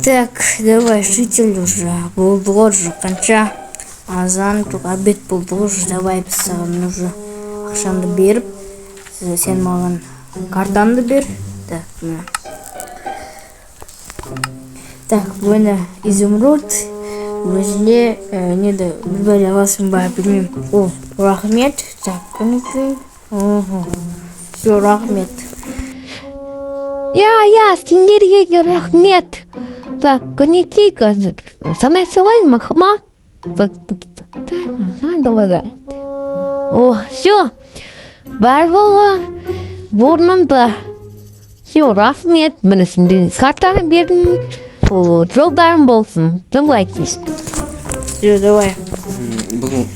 Так, давай, житель уже. Болды уже қанша. Азан, обед болды уже. Давай біз саған уже ақшамды беріп, сен маған картаңды бер. Так, мына. Так, бұны изумруд. Өзіне неді білбәлі аласың ба, білмеймін. О, рахмет. Так, күнекей. Все, рахмет. Я, сендерге рахмет. Так, күнекей қазір. Самай солай махма. О, все. Бар болға. Борнымда. Все, рахмет. Мені сендерге картаны бердім. Ол жолдарым болсын. Дымлайтыз. Все, давай. Бүгін,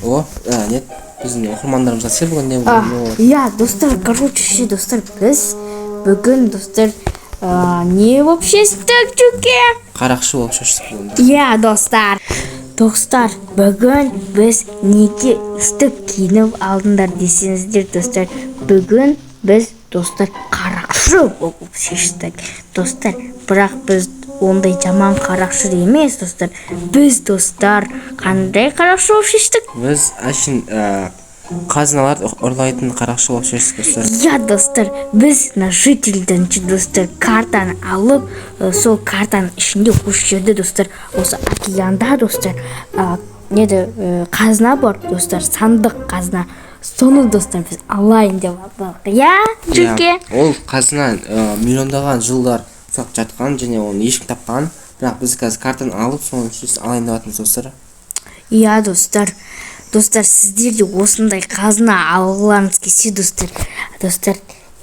нет, біздің оқырмандарымызға сер бүгін не болды? Я, достар, короче, достар, біз бүгін, достар, не вообще істік жүке? Қарақшы болып шаштық бүгін. Я, достар. Достар, бүгін біз неге істік киініп алдыңдар десеңіздер, достар. Бүгін біз, достар, қарақшы болып шештік. Достар, бірақ біз ондай жаман қарақшы емес, достар. Біз, достар, қандай қарақшы болып шештік? Біз әшін қазыналарды ұрлайтын қарақшы болып шештік, достар. Я, достар, біз на жительден, достар, картаны алып, сол картаның ішінде көшеді, достар. Осы океанда, достар, неді қазына бар, достар, сандық қазына. Соны, достар, біз алайын деп алдық. Я, жүке? Ол қазына миллиондаған жылдар сақ жатқан, және оны ешкім тапқан. Бірақ біз қазір картаны алып, соның үшін алайын деп атымыз, достар. Я, достар. Достар, сіздер де осындай қазына алғыларыңыз келсе, достар,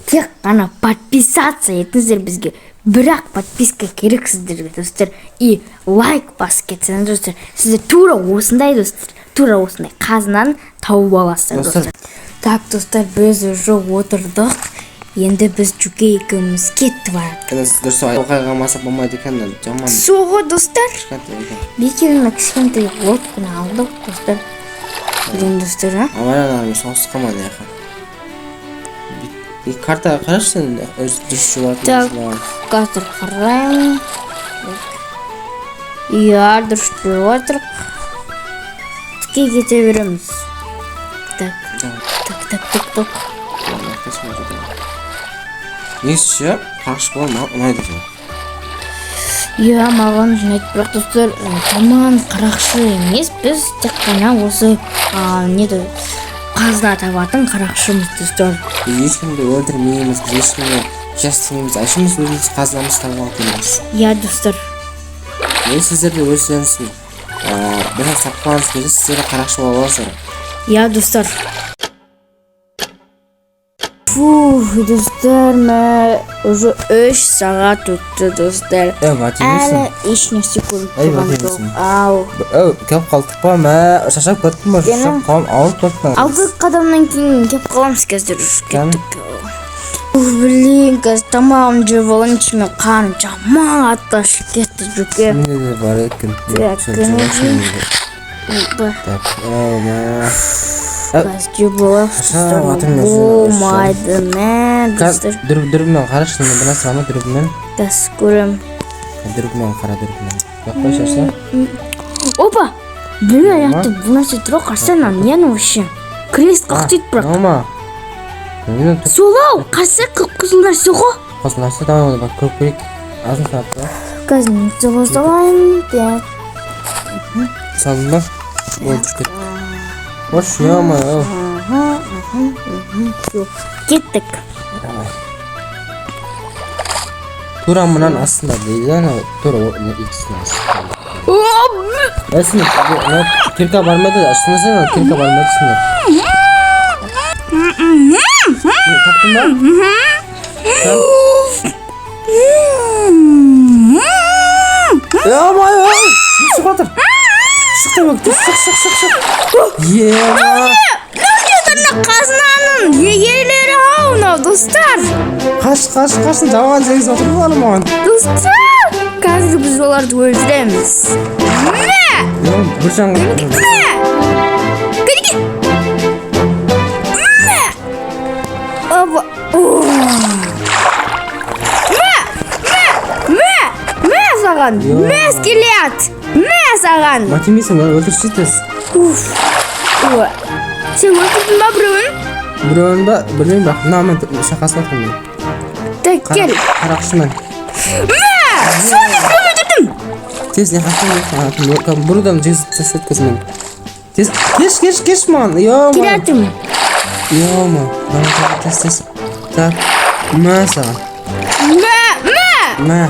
тек қана подписаться етіңіздер бізге. Бірақ подписка керек сіздерге, достар. И лайк басып кетсеңіздер, достар. Сіздер тура осындай, достар, тура осындай қазынаны тауып аласыздар, достар. Так, достар, біз уже отырдық. Енді біз жүке екеуміз кетті барады. Дұрыс оқайға масап болмайды екен, жаман. Соғы, достар. Бекеріне кішкентай лодканы алдық, достар. Білен, достар, Авариялармен соғысқа ма неға? Картаға қарашы сен дұрыс жолатын. Так, қазір қараймын. Я, дұрыс жолатыр. Тіке кете береміз. Так. Несі қарақшы болған маған ұнайды екен. Я, маған жинайды, бірақ достар, жаман қарақшы емес, біз тек қана осы неді қазына табатын қарақшымыз, достар. Ешкімді өлтірмейміз, біз ешкімді жастымыз, әшіміз өзіміз қазынамыз табуға келеміз. Я, достар. Сіздерде өздеріңіз бір сапқаныңыз келесі сіздерді қарақшы бола аласыздар. Я, достар. Фух, достар, уже 3 сағат өтті, достар. Әлі ешнәрсе көріп тұрған жоқ. Ау. Кеп қалдық па, шашап көттім ба, шашап қалым ауып көттім. Алғы қадамнан кейін кеп қаламыз қазір кеттік. Блин, қазір тамағым жеп алайын, ішіме қарным жаман атташып кетті, жүке. Менде де бар екен. Қазір жеп алайын, болмайды, достар. Дүрбімен қарашы, бір нәрсе ама дүрбімен. Қазір көрем. Дүрбімен қара дүрбімен. Жоқ қой шашса. Опа! Блин, аяқты бұл нәрсе тұра қарсана, нені өші? Крест қақтейді бірақ. Ама. Солау, қарсы қып-қызыл нәрсе ғо? Қосыл нәрсе, давай оны көріп көрейік. Азын сапты. Қазір мен салайын. Салдың ба? Ол жүркет. Ош, ема, Кеттік. Тура мұнан астында дейді, тура икісін астында. Әсін, кирка бармайды, астында сен, кирка бармайды сіңдер. Таптың ба? Ема, шық батыр. Шық демек, шық. Ема. Қандедірні қазынаның егерлері ауына, достар. Қашын, жауған сегіз отыр болғаны маған. Достар, қазір біз оларды өлтіреміз. Бір жаңғы. саған мәс келеді. Мә саған. Матемейсің, өлтіріп жетесіз. Сен өлтірдің ба біреуін? Біреуін ба? Білмеймін бірақ, мына мен шақасып жатырмын мен. Так, кел. Қарақшымен. Мә! Соны біреуін өлтірдім. Тез не қақтың? Бұрудан жегізіп өткізмен. Тез, кеш маған. Келетім. Йома. Тез. Так. Мә саған. Мә.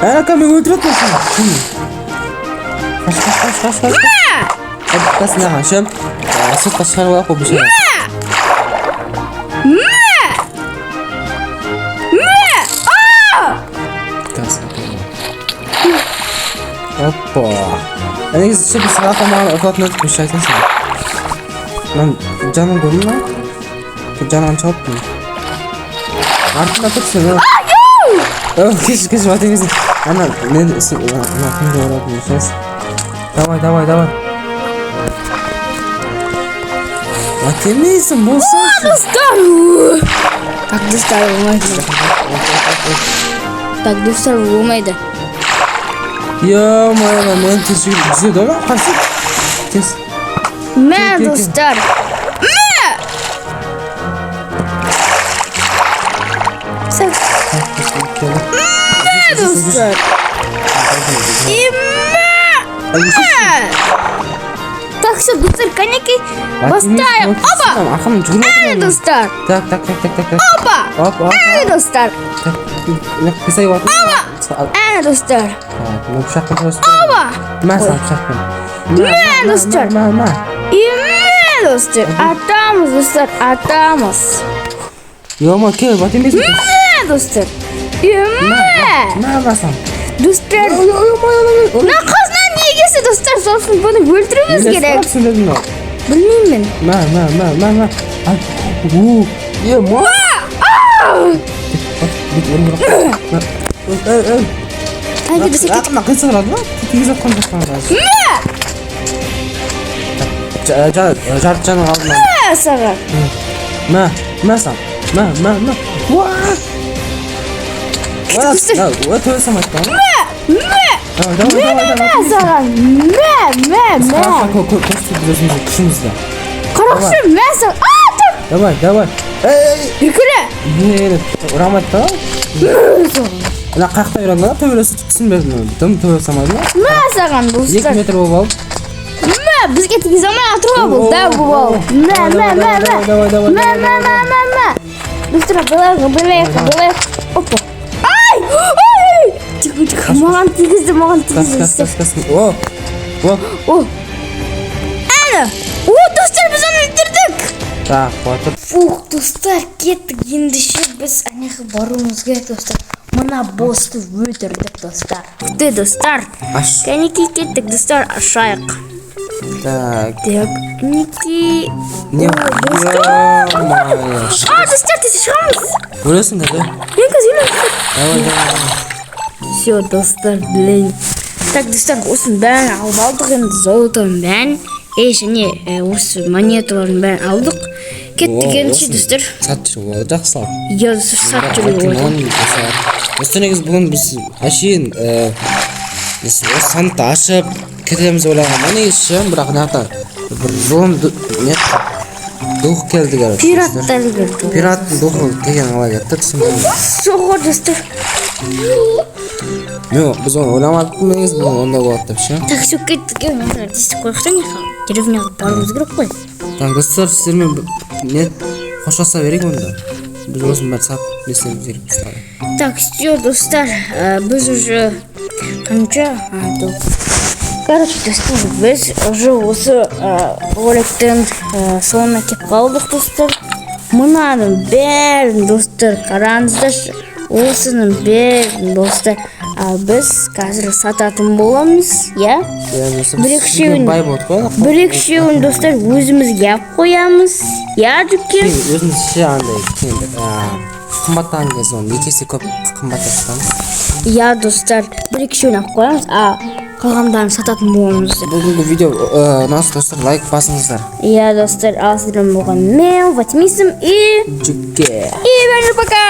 Әнәка мен өлтіріп өтмесін. Қаш. Қасын аға, шөм. Сұртқа шығарып алақ бұл бішері. Опа. Негізі шөпі сығақа маған ұқылатын өтіп көші айтасың. Мен жаным көрдің ма? Жанған чауыппын. Артында тұрсың. Кеш, батемесің. Ана, мен кімді оратын үшес. Давай. Батемесің, болса. Достар! Так, достар болмайды. Ё-моё, мен тезгіл күзеді ола, қасы. Тез. Мә, достар. Достар. Так, все, достар, конеки поставим. Опа! Достар. Так. Опа! Достар. Писай уатын. Достар. Мен пышақпен тұрасың. Опа! Мә саған пышақпен. Достар. Достар. Атамыз. Ё-моё, кел, батемесің. Достар. Мә басам. Достар. Мына қазынан негесі достар, сосын бұны өлтіруіміз керек. Білмеймін. Мә. Ақына қисы қырады ма? Тегіз атқан жатқан разы. Жарты жаның алдына. Саған. Мә саған. Мә. Өтөсім айтқан. Саған. Мә. Көстіп өзімізді күшімізді. Қарақшы, мә саған. Давай. Үкілі. Рамайт та? Ана қақта үйренді да, төбелесі түсінбедім. Дым төбелесі амайды ма? Мә саған, 2 достар. метр болып алып. Мә, бізге тегіз амай атыруға бұл. Дәу бұл ал. Мә. Достар, білайық. Опа. Ай! Тихо. Маған тегізді. Әні. Достар, біз оны өлтірдік. Так, батыр. Достар, кеттік. Ендеше біз әнеғі баруымыз керек, достар. Мына босты өлтірдік, достар. Достар. Кәнеке кеттік, достар, ашайық. Так. Кәнеке. Не? Достар, тез шығамыз. Өлесің деді? Мен қазір. Давай. Все, достар, блин. Так, достар, осының бәрін алып алдық, енді золотың бәрін. Және осы монеталардың бәрін алдық. Кеттік ендеше, достар. Сат жүру болды, жақсылап. Достар, сат жүру болды. Достар, негіз бүгін біз әшейін санты ашып кетеміз ойлаған. Негіз шын, бірақ нақта бір зұлым дух келді кәрі. Пираттар келді. Пираттың духы келген ала кетті, түсінбеймін. Соғыр, достар. Біз оны ойламадық негіз, бүгін онда болады деп ше. Так, все, кеттік ендеше, дестік қойқша неқа. Деревняға баруымыз керек қой. Так, достар, сіздермен қоштаса берейік онда. Біз осының бәрі сап несеміз керек достар. Так, все, достар, біз уже қанша? Короче, достар, біз уже осы роликтің соңына кеп қалдық, достар. Мынаның бәрін, достар, қараңыздаршы. Осының бәрін, достар, біз қазір сататын боламыз, я? Бір-екшеуін, достар, өзімізге алып қоямыз, я, жүкке? Өзіміз ше андай қымбаттаған кез оны екесе көп қымбаттастамыз. Я, достар, бір-екшеуін алып қоямыз, қалғандарын сататын боламыз. Бүгінгі видео ұнаса, достар, лайк басыңыздар. Я, достар, ал сіздермен болған мен, Ватимисім и... Жүкке. И бәрі пока!